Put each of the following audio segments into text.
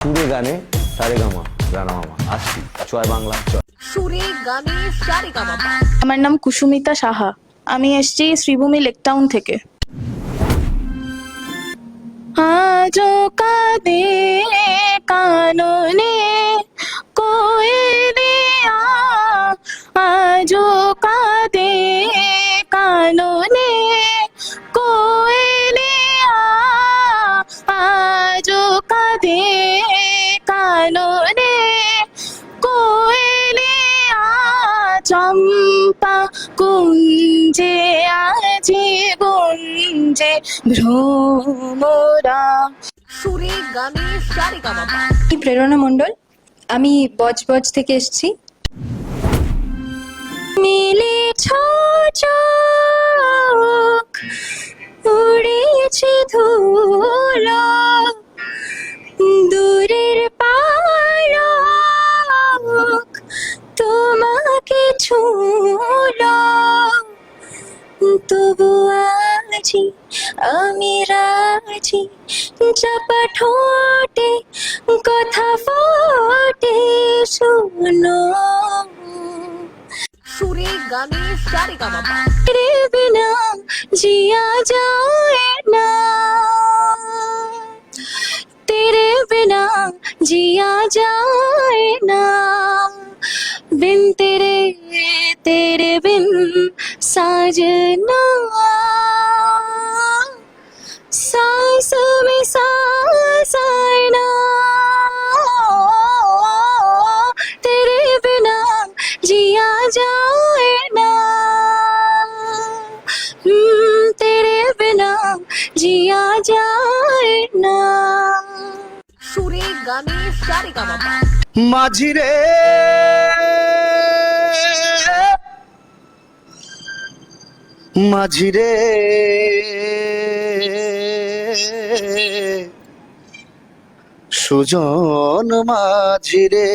সুরে গানে সারেগামা রানা মামা আসছি জয় বাংলা জয়। সুরে গানে সারেগামা। আমার নাম কুসুমিতা সাহা, আমি এসেছি শ্রীভূমি লেকটাউন থেকে। আজো কাঁদে কাননে কোয়েলিয়া, আজো কাঁদে কাননে কোয়েলিয়া, আজো কাঁদে কাননে কোয়েলিয়া, চম্পা কুঞ্জে আজি গুঞ্জে ভ্রমরা। সুরে গানে সারেগামা। প্রেরণা মণ্ডল, আমি বজবজ থেকে এসেছি। মিলেছ চোখ উড়েছে ধুলো, দূরের পালক তোমাকে ছুঁলো, তবু আজি আমি রাজি, চাপা ঠোঁটে কথা ফোটে শোনো। সুরে গানে সারেগামা। तेरे बिना जिया जाए ना, तेरे बिना जिया जाए ना, बिन तेरे तेरे बिन साजना, सांस में सांस आए ना, तेरे बिना जिया जाए ना, तेरे बिना जिया जाए ना। সুরে গানে সারেগামা। মাঝিরে মাঝিরে সুজন মাঝিরে,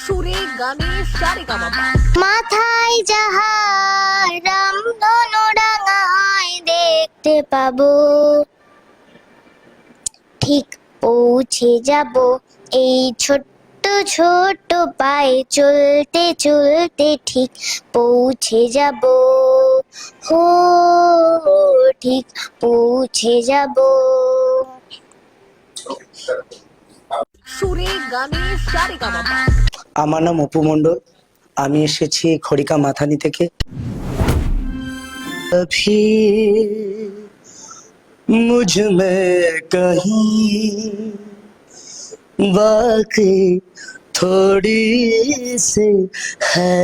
সুরে গানে সারেগামা। মাথায় যাহার রামধনু ডাঙায় দেখতে পাবো, ঠিক পৌঁছে যাব এই ছোট্ট ছোট্ট পায়ে চলতে চলতে, ঠিক পৌঁছে যাব, হো ঠিক পৌঁছে যাব। সুরে গানে সারেগামা। আমার নাম অপু মণ্ডল, আমি এসেছি খড়িকা মাথানি থেকে। अभी मुझ में कहीं बाकी थोड़ी सी है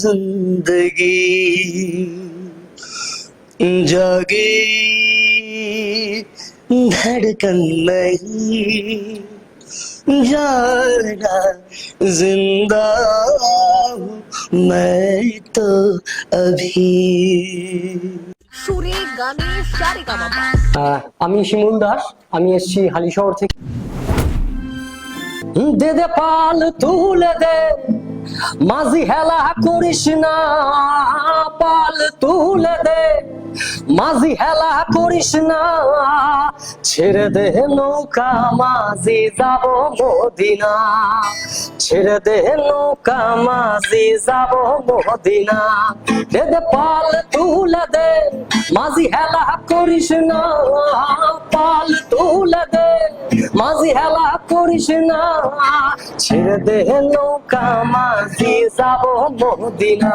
जिंदगी, जागी धड़कन नहीं, जाना जिंदा हूँ मैं तो अभी। সুরে গানে সারেগামা। আমি শিমুল দাস, আমি এসেছি হালিশহর থেকে। দে দে পাল তুলে দে, মাঝি হেলা করিস না, পাল তুলে দে, মাঝি হেলা করিস না, ছেড়ে দে নৌকা মাঝি যাব মদিনা, ছেড়ে দে নৌকা মাঝি যাব মদিনা। দে দে পাল তুলে দে, মাঝি হেলা করিস না, পাল তুলে দে, মাঝি হেলা করিস না, ছেড়ে দে নৌকা মাঝি যাব মদিনা,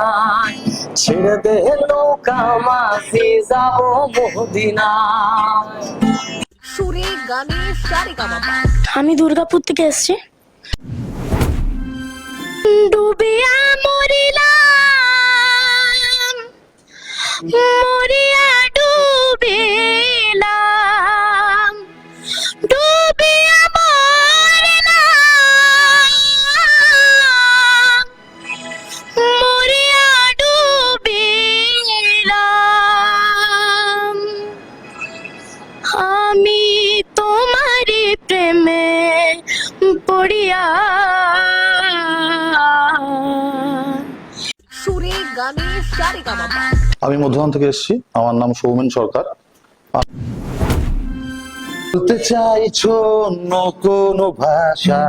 ছেড়ে দে নৌকা মাঝি যাব মদিনা। সুরে গানে সারেগামা। আমি দুর্গাপুর থেকে এসেছি। ডুবিয়া মরিলাম, মরিয়া ডুবিলাম, ডুবিয়া মরিলাম, মরিয়া ডুবিলাম, আমি তোমার প্রেমে পড়িয়া। সুরে গানে সারেগামা। আমি মধুবন থেকে এসেছি, আমার নাম সৌমেন সরকার। বলতে চাইছো অন্য কোনো ভাষা,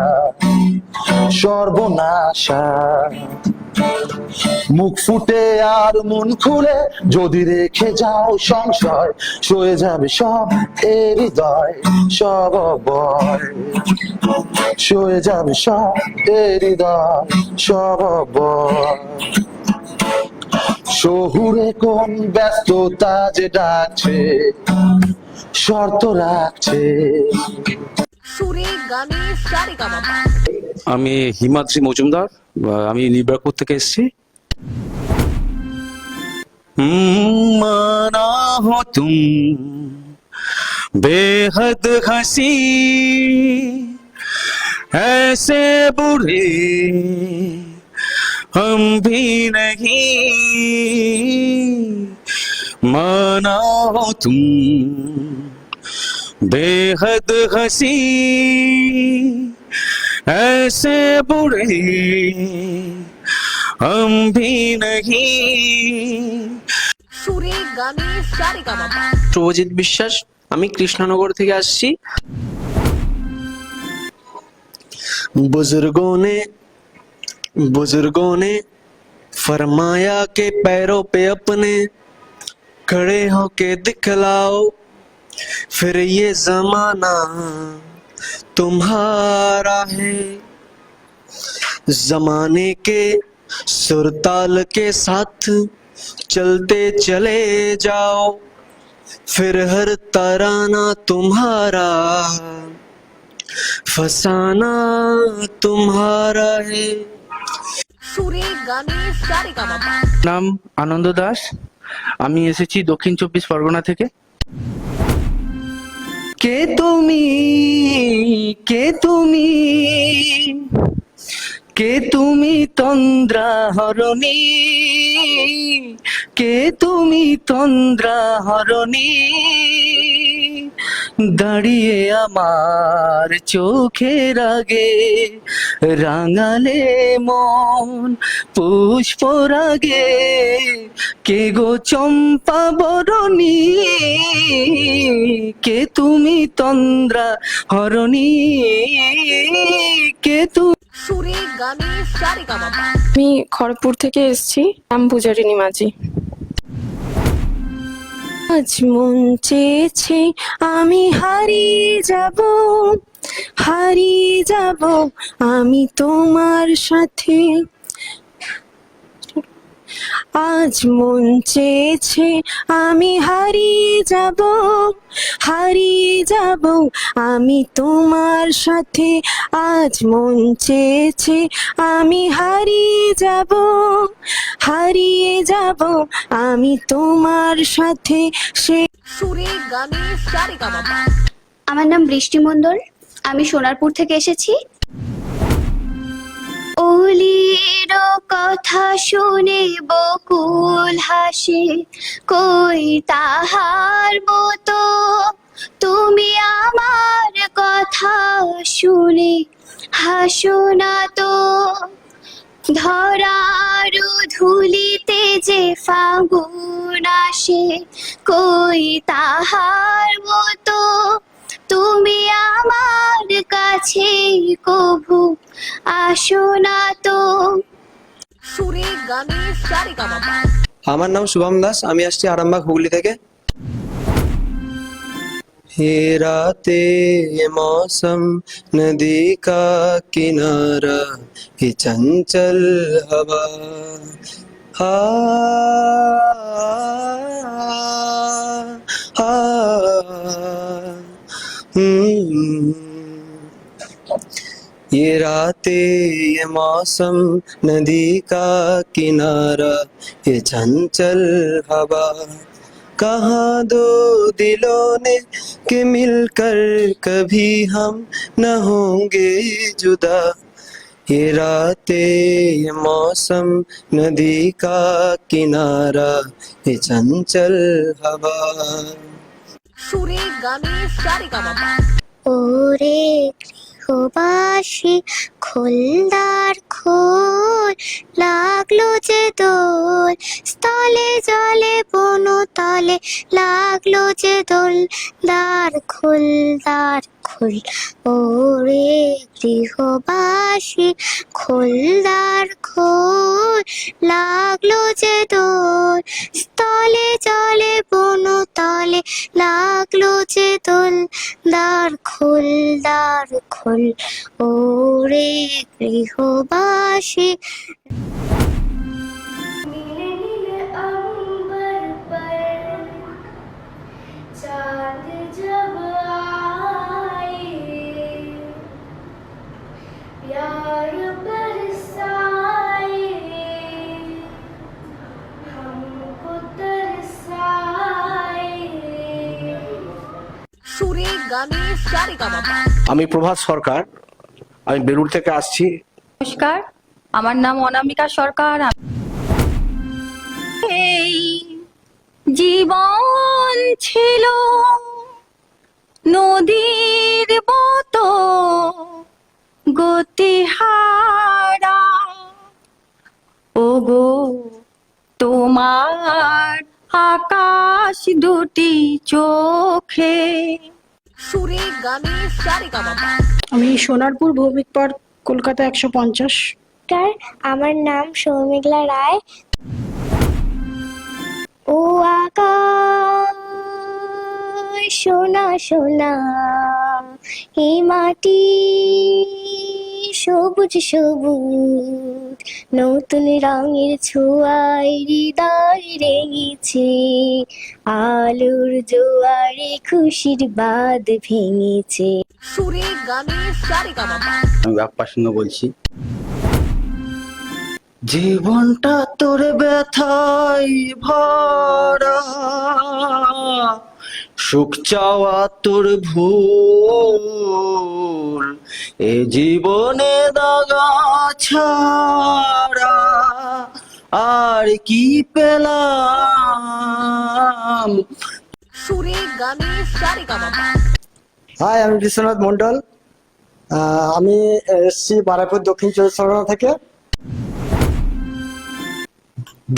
সর্বনাশা। মুখ ফুটে আর মন খুলে যদি রেখে যাও সংশয়, সয়ে যাবে সব এ হৃদয়, সব অবয়। সয়ে যাবে সব এ হৃদয়, সব অবয়। শহুরে কোন ব্যস্ততা যে ডাকছে, শর্ত রাখছে। সুরে গানে সারেগামাপা। আমি হিমাদ্রি মজুমদার, আমি লিবারপুর থেকে এসেছি। माना हो तुम बेहद हंसी, ऐसे बुरे हम भी नहीं। माना हो तुम बेहद हंसी, ऐसे बुरे हम भी नहीं। সুরে গানে সারেগামাপা। শুভজিৎ বিশ্বাস, আমি কৃষ্ণনগর থেকে আসছি। बुजुर्गों ने फरमाया के पैरों पे अपने खड़े होके दिखलाओ, फिर ये जमाना तुम्हारा है। जमाने के सुरताल के साथ चलते चले जाओ, फिर हर तराना तुम्हारा, फसाना तुम्हारा है। সুরে গানে সারেগামাপা। নাম আনন্দ দাস, আমি এসেছি দক্ষিণ 24 পরগনা থেকে। কে তুমি, কে তুমি, কে তুমি তন্দ্রা হরণী, কে তুমি তন্দ্রা হরণী, দাঁড়িয়ে আমার চোখের আগে রাঙালে মন পুষ্পরাগে। কে গো চম্পা বরণী, কে তুমি তন্দ্রা হরণী, কে তুমি। সুরে গানে সারেগামাপা। আমি খড়গপুর থেকে এসেছি, নাম পূজারিনী মাঝি। আজ মন চেয়েছে আমি হারিয়ে যাব, হারিয়ে যাব আমি তোমার সাথে। আজ মন চেয়েছে আমি হারিয়ে যাব, হারিয়ে যাব আমি তোমার সাথে। আজ মন চেয়েছে আমি হারিয়ে যাব, হারিয়ে যাব আমি তোমার সাথে। সে সুরে গানে সারেগামাপা। আমার নাম বৃষ্টি মণ্ডল, আমি সোনারপুর থেকে এসেছি। অলির কথা শুনে বকুল হাসে, কই তাহার মতো তুমি আমার কথা শুনে হাসো না তো। ধরার ধুলিতে যে ফাগুন আসে, কই তাহার মতো তুমি আমার কাছে কভু আসো না তো। সুরে গানে সারেগামাপা। আমার নাম শুভম দাস, আমি আসছি আরামবাগ হুগলি থেকে। हे राते ये मौसम नदी का किनारा, ये चंचल हवा, हा हा ये रातें ये मौसम नदी का किनारा, ये चंचल हवा, कहाँ दो दिलों ने के मिलकर कभी हम न होंगे जुदा। ये रातें ये मौसम नदी का किनारा, ये चंचल हवा। সুরে গানে সারেগামাপা। ওরে গৃহ গৃহবাসী খোলদার খোল লাগলো যে দোল স্থলে জলে বনতলে লাগলো যে দোল দ্বার খোল ওরে গৃহবাসী খোলদার খোল লাগলো যে দোল স্থলে জলে বনতলে লাগলো যে দোল দ্বার খোল ওরে গৃহবাসী। নীলে নীলে অম্বর पर चांद जब आए प्यार बरसाए हमको तरसाए। সুরে গানে সারেগামাপা। আমি প্রভাত সরকার, আমি বেলুড় থেকে আসছি। নমস্কার, আমার নাম অনামিকা সরকার। এই জীবন ছিল নদীর মতো গতিহারা, ওগো তোমার আকাশ দুটি চোখে। সুরে গানে সারেগামাপা। আমি সোনারপুর ভৌমিক পার্ক, কলকাতা 150। আমার নাম সৌমিকলা রায়। ও আকাশ সোনা সোনা, এই মাটি সবুজ সবুজ, নতুন রঙের ছোঁয়ায় হৃদয় রেঙেছে, আলোর জোয়ারে খুশির বাঁধ ভেঙেছে। সুরে গানে সারেগামাপা। আমি বাপ্পা সিংহ বলছি। জীবনটা তোর ব্যথায় ভরা, সুখ চাওয়া তোর ভুল, এ জীবনে দাগা ছাড়া আর কি পেলাম। সুরে গানে সারেগামাপা। হাই, আমি বিশ্বনাথ মন্ডল। আমি এসছি বারাইপুর দক্ষিণ 24 পরগনা থেকে।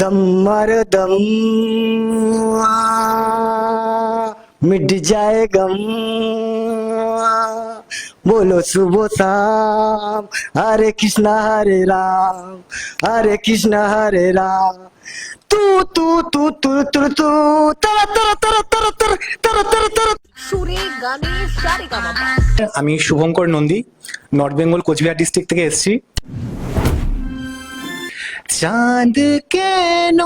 दम मर दम मिट जाए गम, बोलो सुबह शाम हरे कृष्णा हरे राम, हरे कृष्णा हरे राम। तू तू तू तू तू तू तरा तरा तरा तरा तरा तरा तरा तरा। সুরে গানে সারেগামাপা। আমি শুভঙ্কর নন্দী, নর্থ বেঙ্গল কোচবিহার ডিস্ট্রিক্ট থেকে এসেছি। চাঁদ কেন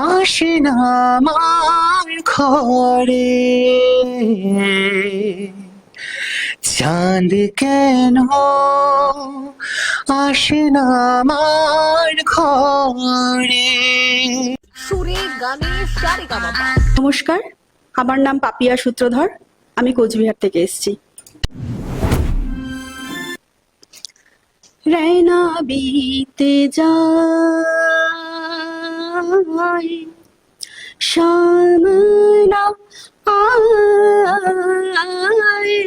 আসে না আমার ঘরে, চাঁদ কেন আসে না আমার ঘরে। সুরে গানে সারেগামাপা। নমস্কার, আমার নাম পাপিয়া সূত্রধর, আমি কোচবিহার থেকে এসেছি। रैना बीते जाए शाम ना आए,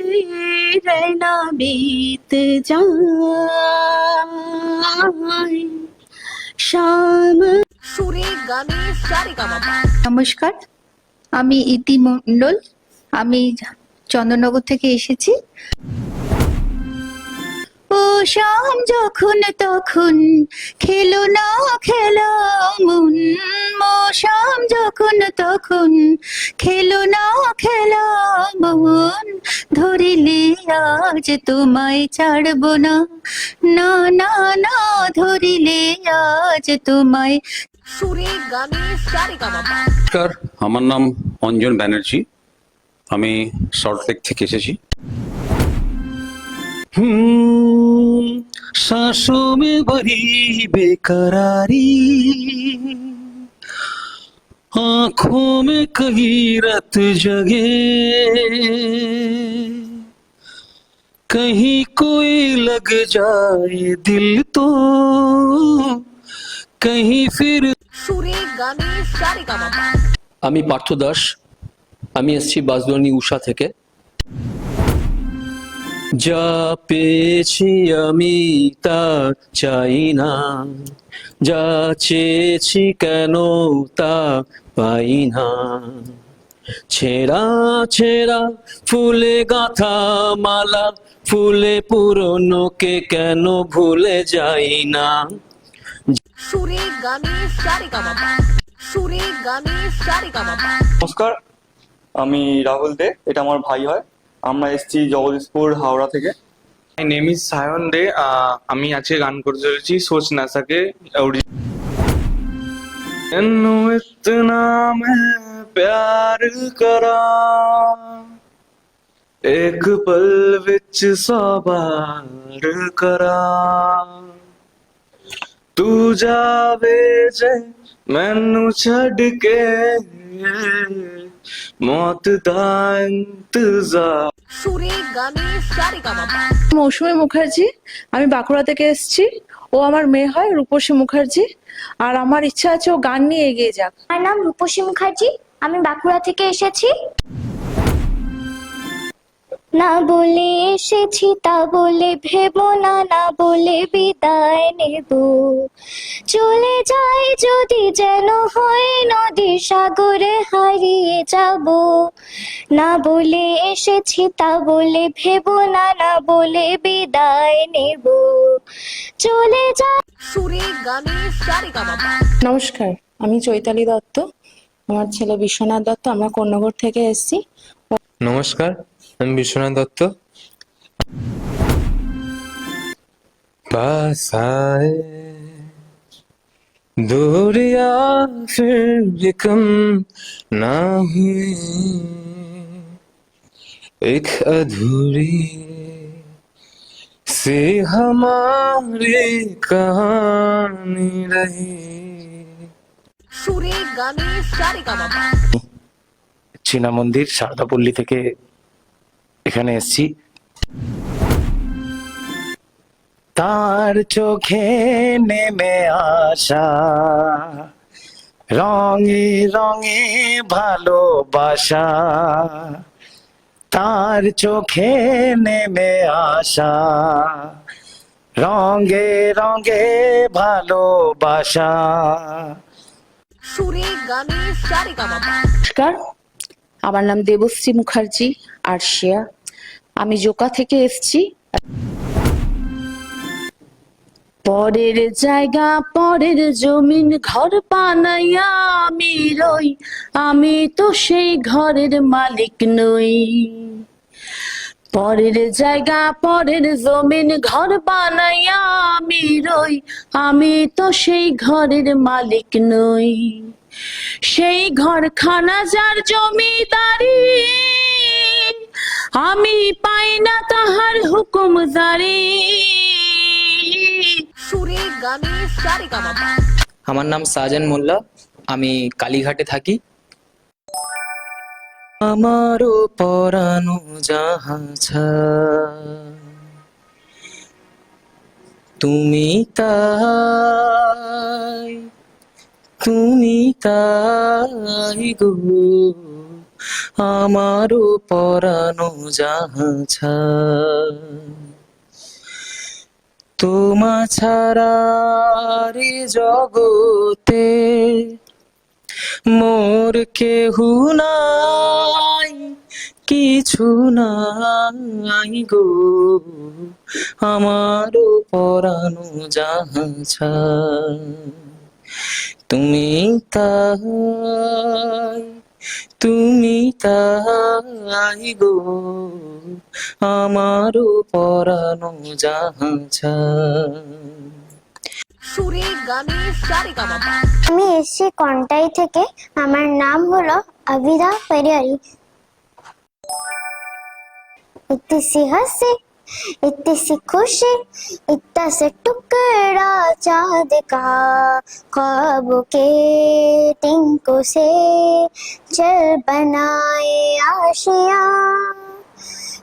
रैना बीत जाए शाम। সুরে গানে সারেগামাপা। নমস্কার, আমি ইতি মণ্ডল, আমি চন্দননগর থেকে এসেছি। ও শাম যখন তখন খেলো না খেলো মন, ও শাম যখন তখন খেলো না খেলো মন, ধরিলে আজ তোমায় ছাড়বো না, না না না ধরিলে আজ তোমায়। সুরে গানে সারেগামাপা। নমস্কার, আমার নাম অঞ্জন ব্যানার্জি, আমি সল্টলেক থেকে এসেছি। सांसों में भरी बेकरारी, आंखों में कहीं रत जगे, कहीं कोई लग जाए दिल तो कहीं फिर। সুরে গানে সারেগামাপা। আমি পার্থ দাস, আমি এসেছি বাসদুয়ানি উষা থেকে। যা পেয়েছি আমি তা চাই না, যা চেয়েছি কেন তা পাই না। ছেঁড়া ছেঁড়া ফুলে গাঁথা মালা, ফুলে পুরনোকে কেন ভুলে যাই না। সুরে গানে সারেগামাপা, সুরে গানে সারেগামাপা। নমস্কার, আমি রাহুল দে, এটা আমার ভাই হয়। আমরা এসেছি জগদীশপুর হাওড়া থেকে। মাই নেম ইজ সায়ন দে। আমি আজকে গান করতে চলেছি সোচ না সকে। इतना मैं प्यार करा, एक पल विच 100 बार करा। तू जावे जे मैनू छड़ के, मौत दा इंतजार। সুরে গানে সারেগামাপা। মৌসুমী মুখার্জি, আমি বাঁকুড়া থেকে এসেছি। ও আমার মেয়ে হয় রূপসী মুখার্জি, আর আমার ইচ্ছা আছে ও গান নিয়ে এগিয়ে যাক। আমার নাম রূপসী মুখার্জি, আমি বাঁকুড়া থেকে এসেছি। না বলে এসেছি তা বলে ভেবো না, না বলে বিদায় নেব। চলে যাই যদি যেন হয় নদী সাগরে হারিয়ে যাব। না বলে এসেছি তা বলে ভেবো না, না বলে বিদায় নেব। চলে যাই। সুরে গানে সারেগামাপা। নমস্কার, আমি চৈতালি দত্ত, আমার ছেলে বিশ্বনাথ দত্ত, আমরা কন্যাগর থেকে এসেছি। নমস্কার, আমি বিশ্বনাথ দত্ত। पास आए दूरिया फिर भी कम ना हुई, एक अधूरी सी हमारी कहानी रही। সুরে গানে সারেগামাপা। চীনা মন্দির সারদাপল্লী থেকে এখানে এসেছি। তার চোখে নেমে আসা রঙে রঙে ভালোবাসা, তার চোখে নেমে আসা রঙে রঙে ভালোবাসা। সুরে গানে সারেগামাপা। নমস্কার, আমার নাম দেবশ্রী মুখার্জি আরশিয়া, আমি জোকা থেকে এসেছি। পরের জায়গা পরের জমিন ঘর বানাইয়া আমি রই, আমি তো সেই ঘরের মালিক নই। পরের জায়গা পরের জমিন ঘর বানাইয়া আমি রই, আমি তো সেই ঘরের মালিক নই। সেই ঘরখানা যার জমিদারি, আমি পাই না তাহার হুকুমদারি। সুরে গানে সারেগামাপা। আমার নাম সাজান মোল্লা, আমি কালীঘাটে থাকি। আমারও পরানো যাহা তুমি তাই, তুমি তাই গো, আমারও পরানো যাহা। তোমা ছাড়া রে জগতে মোর কেহু নাই, কিছু নাই গো, আমারও পরানো যাহা। তুমি তাই, তুমি তাই গো, আমারও পরানো যাহা। সুরে গানে সারেগামাপা। আমি এসেছি কন্টাই থেকে, আমার নাম হলো আবিদা পেরিয়ারি। इतनी सी हंसी, इतनी सी खुशी, इतना से टुकड़ा चाँद का, ख्वाबों के टिंकों से चल बनाए आशियाँ।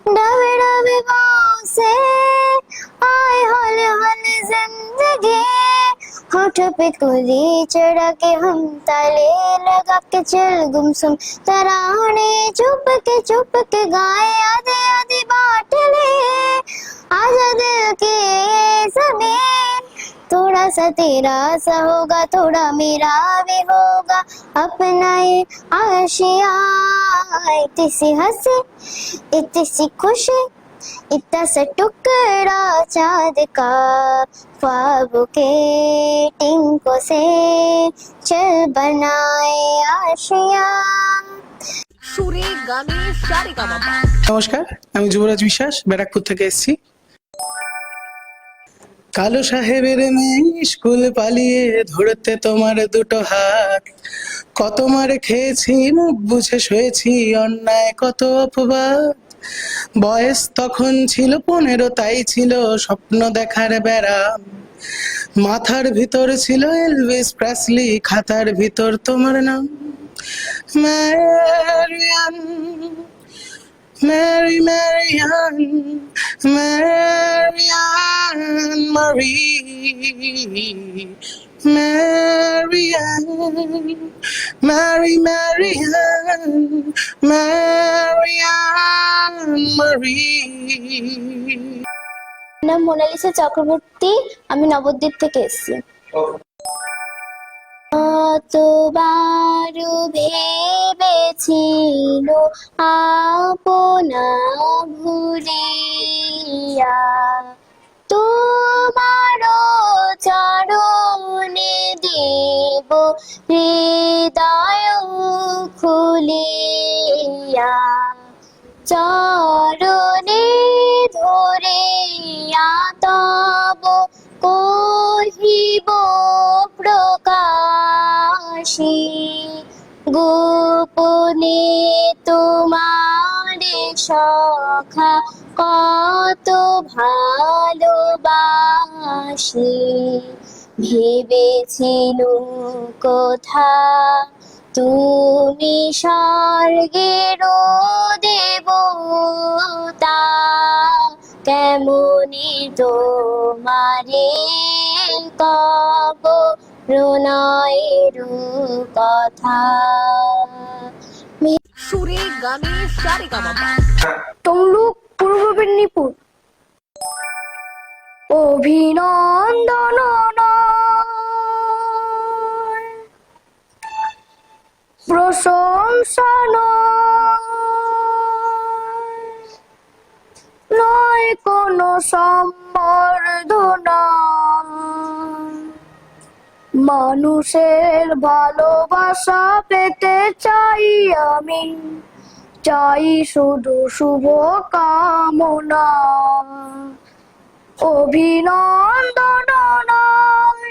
डबे डबे पाँव से आए हौले हौले जिंदगी, होठ पे कुली चढ़ा के हम ताले लगा के चल गुमसुम तराने चुप के गाए आधे आधे बांट ले आजा दिल के ज़मीन थोड़ा सा तेरा सा होगा थोड़ा मेरा भी होगा अपना ये आशिया इतनी सी हंसी इतनी सी खुशी इतना सा टुकड़ा चाँद का ख्वाबों के टिंकों से चल बनाए आशिया সুরে গানে সারেগামাপা। নমস্কার, আমি যুবরাজ বিশ্বাস, ব্যারাকপুর থেকে এসেছি। কালো সাহেবের মেয়ে স্কুল পালিয়ে ধরতে তোমার দুটো হাত, কত মার খেয়েছি মুখ বুঝে শুয়েছি অন্যায় কত অপবাদ। বয়স তখন ছিল 15, তাই ছিল স্বপ্ন দেখার ব্যারাম। মাথার ভিতর ছিল এলভিস প্রেসলি, খাতার ভিতর তোমার নাম ম্যারিয়ান, Mary, Marian, Marian, Marie, Marian, Mary, Marian, Marian, Marie. নাম মোনালিসা চক্রবর্তী, আমি নবদ্বীপ থেকে এসেছি। কতবার ভেবেছিল আপনা ভুলিয়া তোমার চরণে দেব হৃদয় খুলিয়া চরণে ধরে তব কহিব প্রকাশী গোপনে তোমার সখা কত ভালোবাসি ভেবেছিল কোথা তুমি স্বর্গের দেবতা কেমনি তোমারে কব প্রণয়ের কথা সুরে গানে সারেগামাপা। তমলুক পূর্ব মেদিনীপুর। অভিনন্দন নয়, প্রশংসা নয় কোনো সম্বর্ধনা, মানুষের ভালোবাসা পেতে চাই আমি, চাই শুধু শুভ কামনা। অভিনন্দন নয়,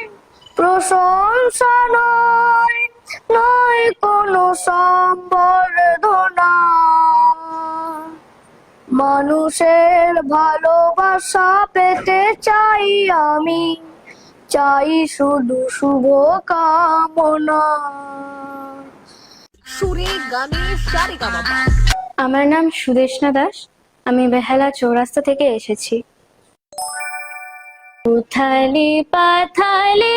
প্রশংসা নয়, নয় কোনো সম্বর্ধনা, মানুষের ভালোবাসা পেতে চাই আমি, চাই শুধু শুভ কামনা। সুরে গানে সারেগামাপা। আমার নাম সুদেষ্ণা দাস, আমি বেহালা চৌরাস্তা থেকে এসেছি। উথালি পাথালি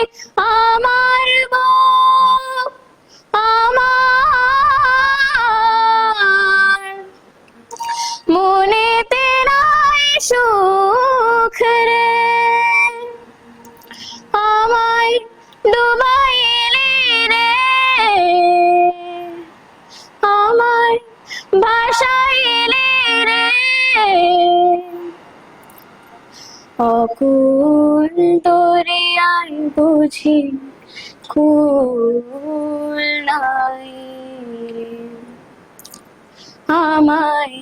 আমার বুক, আমার মনেতে নাই সুখ রে, আমায় ডুবাইলি রে, আমায় ভাসাইলি রে, অকুল দরিয়ায় বুঝি কুল নাই রে, আমায়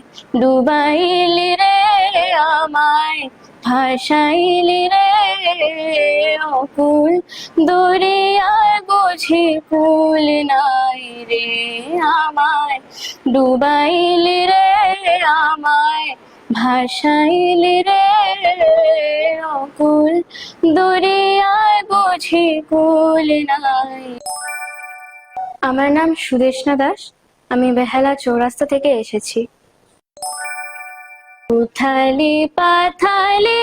ডুবাইলি রে, আমায় ভাসাইলি রে, অকুল দরিয়ায় বুঝি কুল নাই রে, আমায় ডুবাইলি রে, আমায় ভাসাইলি রে, অকুল দরিয়ায় বুঝি কুল নাই। আমার নাম সুদেষ্ণা দাস, আমি বেহালা চৌরাস্তা থেকে এসেছি। উথালি পাথালি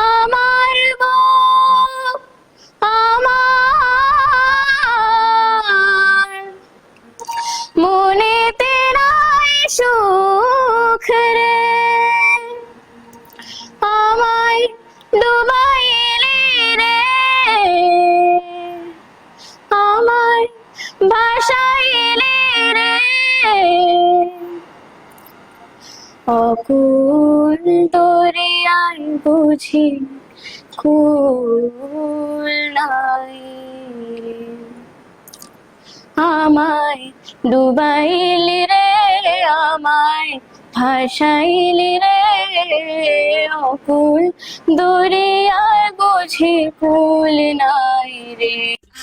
আমার বুক, আমার মনেতে নাই সুখ রে, আমায় ডুবাইলি রে, আমায় ভাসাইলি রে, অকুল দরিয়ায় বুঝি কুল নাই রে, আমায় ডুবাইলি রে, আমায় ভাসাইলি রে, অকুল দরিয়ায় বুঝি কুল নাই রে।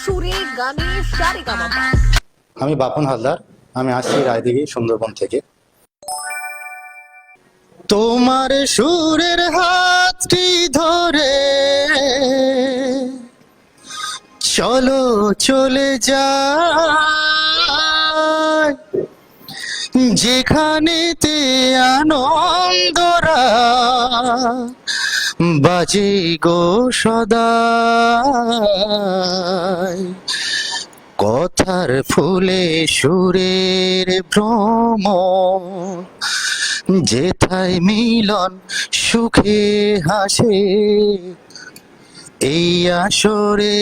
সুরে গানে সারেগামাপা। আমি বাপন হালদার, আমি আসছি রায়দিঘি সুন্দরবন থেকে। তোমার সুরের হাতটি ধরে চলো চলে যাই, যেখানেতে আনন্দরা বাজে গো সদাই, কথার ফুলে সুরের ভ্রম, যেথায় মিলন সুখে হাসে, এই আসরে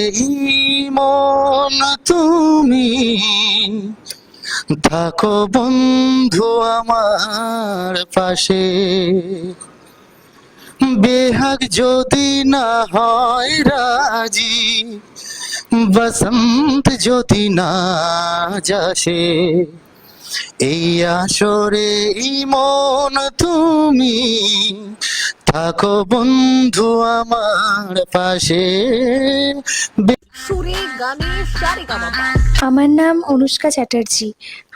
মন তুমি থাকো বন্ধু আমার পাশে, বেহাগ যদি না হয় রাজি, বসন্ত যদি না যাসে, এই আসরে মন তুমি থাকো বন্ধু আমার পাশে। সুরে গানে সারেগামাপা। আমার নাম অনুষ্কা চ্যাটার্জি,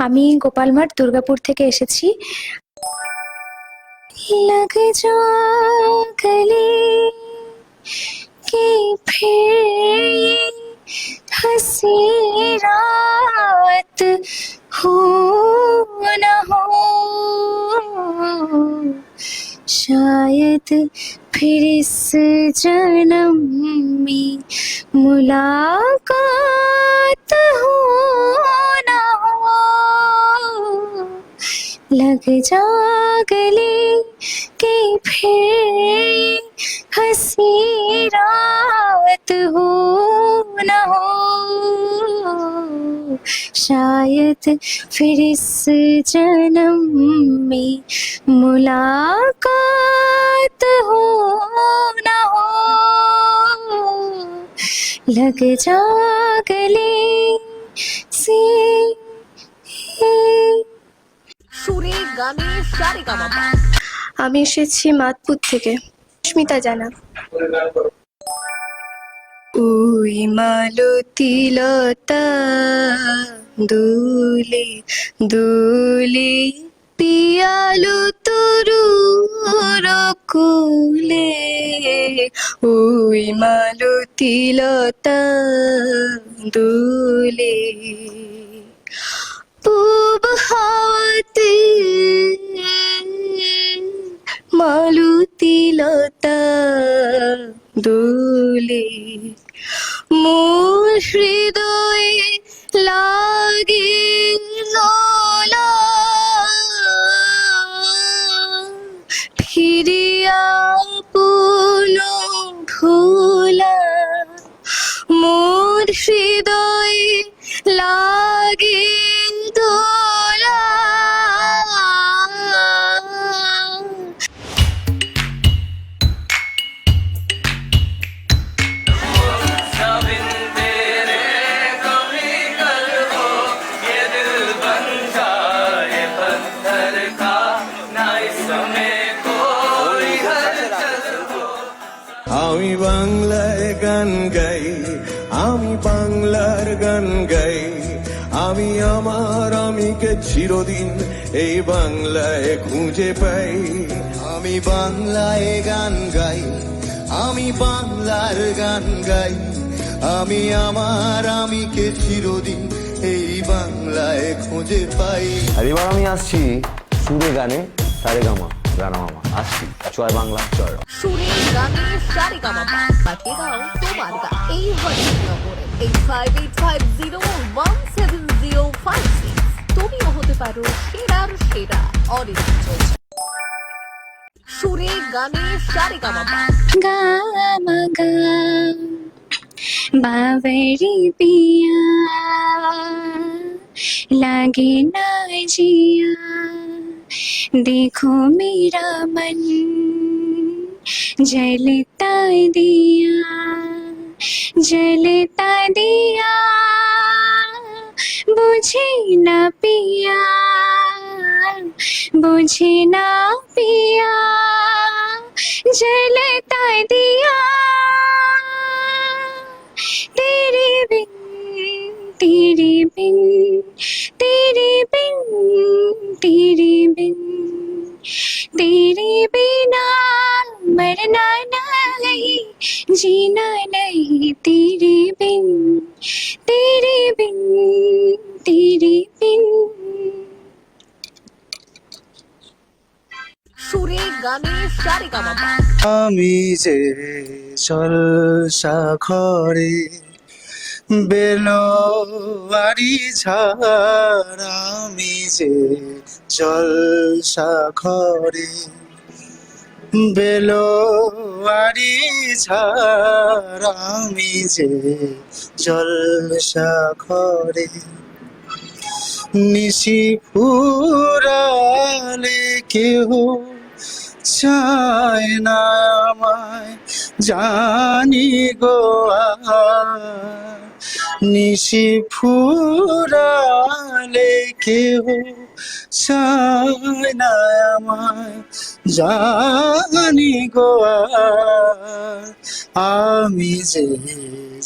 আমি গোপালমাঠ দুর্গাপুর থেকে এসেছি। लग जा गले कि फिर हंसी रात हो न हो, शायद फिर इस जन्म में मुलाकात हो न हो, लग जा गले कि फिर हंसी रात हो न हो, शायद फिर इस जन्म में मुलाकात हो न हो, लग जा गले से। সুরে গানে সারেগামাপা। আমি এসেছি মাতপুর থেকে, স্মিতা জানা। ওই মালতী লতা দুলে দুলে পিয়ালো তরু রকুলে, ওই মালতী লতা দুলে পূব হাওয়াতে মালতী লতা দোলে, মোর হৃদয়ে লাগে দোলা, ফিরিয়া পুনো ভোলা, মোর হৃদয়ে লাগে দোলা। আমি বাংলায় গান গাই, আমি বাংলার গান গাই, আমি আমার আমিকে চিরদিন এই বাংলায় খুঁজে পাই। আমি বাংলায় গান গাই, আমি বাংলার গান গাই, আমি আমার আমিকে চিরদিন এই বাংলায় খুঁজে পাই। আর এবার আমি আসছি সুরে গানে সারেগামা। রানা মামা আসছি জয় বাংলা জয় রং। সুরে গানে সারেগামাপা পাঠিয়ে দাও তোমার গান এই হোয়াটসঅ্যাপ নম্বরে 8585017056। তুমিও হতে পারো সেরার সেরা অডিশন চলছে। সুরে গানে সারেগামাপা গামা গাম बावरी पिया लागे ना जिया देखो मेरा मन जलता दिया बुझे ना पिया जलता दिया तेरे बिन तेरे बिना मरना नहीं जीना नहीं तेरे बिन সুরে গানে সারেগামাপা আমি যে জলসাঘরে বেলোয়ারি ঝাড় আমি যে জলসাঘরে বেলোয়ারি ঝাড় আমি যে জলসাঘরে নিশি ফুরালে কেহ চায় না আমায় জানি গো নিশি ফুরালে কেহ চায় না আমায় জানি গো আমি যে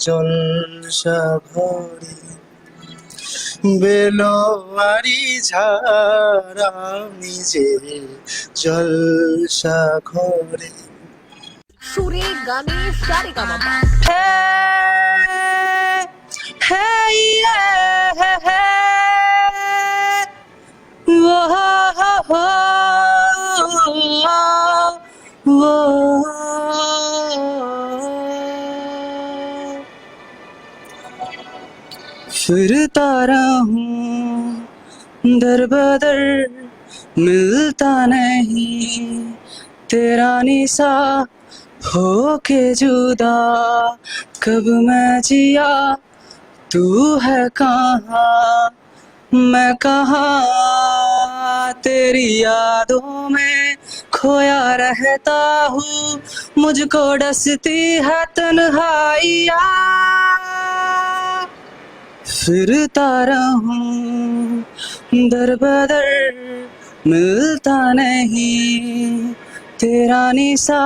জলসাঘরে বেলোয়ারি ঝাড় আমি যে জলসাঘরে সুরে গানে সারেগামাপা फिरता रहूं दर बदर मिलता नहीं तेरा निशा होके जुदा कब मैं जिया तू है कहाँ मैं कहाँ तेरी यादों में खोया रहता हूँ मुझको डसती है तन्हाइया फिरता रहूं दर बदर मिलता नहीं तेरा निशा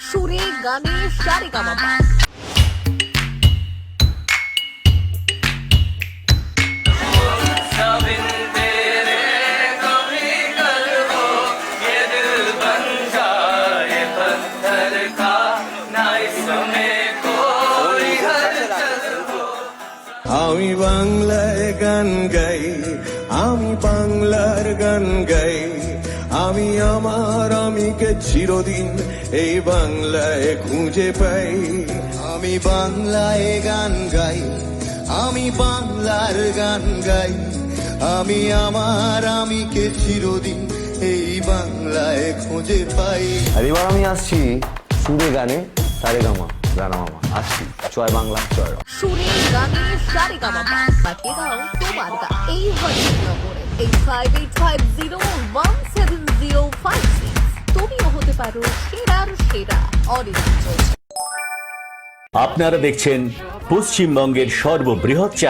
সুরে গানে সারেগামাপা আমি বাংলায় গান গাই আমি বাংলার গান গাই আমি আমার আমিকে চিরদিন এই বাংলায় খুঁজে পাই আমি বাংলায় গান গাই আমি বাংলার গান গাই আমি আমার আমিকে চিরদিন এই বাংলায় খুঁজে পাই। আর এবার আমি আসছি সুরে গানে সারেগামা রানা মামা আসছি জয় বাংলা জয় রং। সুরে গানে সারেগামাপা পাঠিয়ে দাও তোমার গান এই হোয়াটসঅ্যাপ নম্বরে 8585017056। তুমিও হতে পারো সেরার সেরা অডিশন চলছে। আপনারা দেখছেন পশ্চিমবঙ্গের সর্ববৃহৎ